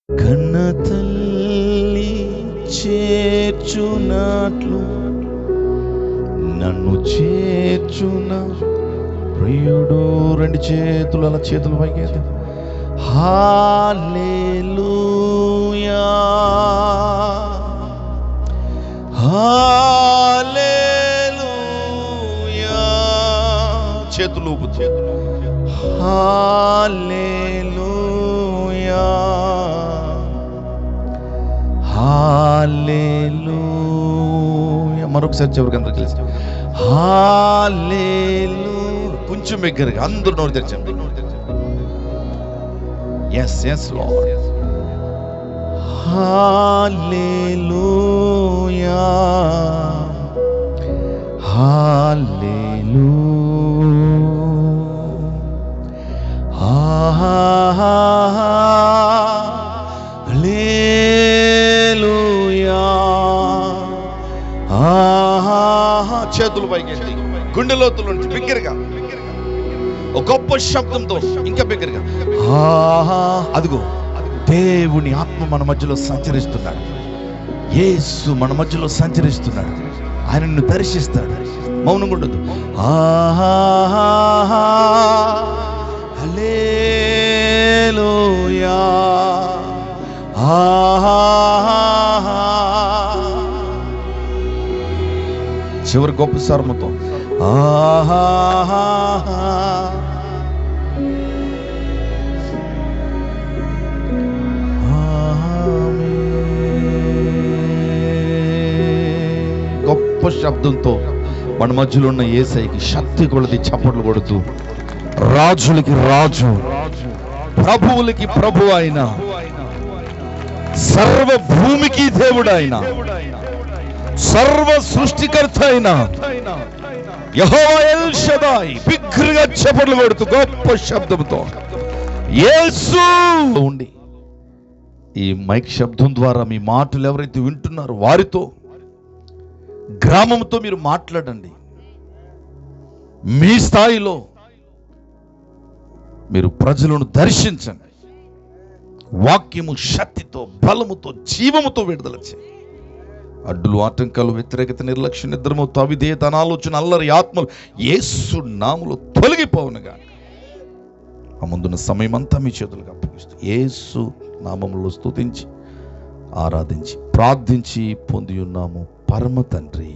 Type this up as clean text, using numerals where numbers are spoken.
కన్న తల్లి చేర్చునట్లు నన్ను చేర్చున ప్రియుడు. రెండు చేతులు అలా చేతులు పైకి. హల్లెలూయా హల్లెలూయా. చేతులు ఊపుతూ హల్లెలూయా హల్లెలూయా. మరొకసారి చివరికి కలిసి హల్లెలూయా. కొంచెం దగ్గరగా అందరూ నోరు తెరిచండి. Yes yes lord. Hallelujah hallelujah hallelujah. చేతులు పైకెత్తి గుండె లోతుల నుంచి బిగ్గరగా ఒక గొప్ప శబ్దంతో ఇంకా బిగ్గరగా. అదిగో దేవుని ఆత్మ మన మధ్యలో సంచరిస్తున్నాడు. యేసు మన మధ్యలో సంచరిస్తున్నాడు. ఆయనను దర్శిస్తాడు. మౌనంగా ఉండదు. హల్లెలూయా చివరి గొప్ప స్వరముతో గొప్ప శబ్దంతో మన మధ్యలో ఉన్న యేసయ్యకి శక్తి కొలది చప్పట్లు కొడుతూ, రాజులకి రాజు, ప్రభువులకి ప్రభు అయిన, సర్వ భూమికి దేవుడు అయిన, సర్వ సృష్టికర్త అయిన యెహోవా ఎల్ షదాయ్ బిగ్గరగా చప్పట్లు కొడుతూ గొప్ప శబ్దంతో యేసు ఉండి, ఈ మైక్ శబ్దం ద్వారా మీ మాటలు ఎవరైతే వింటున్నారో వారితో, గ్రామంతో మీరు మాట్లాడండి. మీ స్థాయిలో మీరు ప్రజలను దర్శించండి. వాక్యము శక్తితో, బలముతో, జీవముతో విడుదల చేయండి. అడ్డులు, ఆటంకాలు, వ్యతిరేకత, నిర్లక్ష్య, నిద్రమవుతూ అవిధేయత, అనాలోచన, అల్లరి ఆత్మలు యేసు నామములో తొలగిపోవునుగా. ఆ ముందున్న సమయం అంతా మీ చేతులకు అప్పగిస్తూ యేసు నామములో స్తుతించి ఆరాధించి ప్రార్థించి పొంది ఉన్నాము పరమ తండ్రి.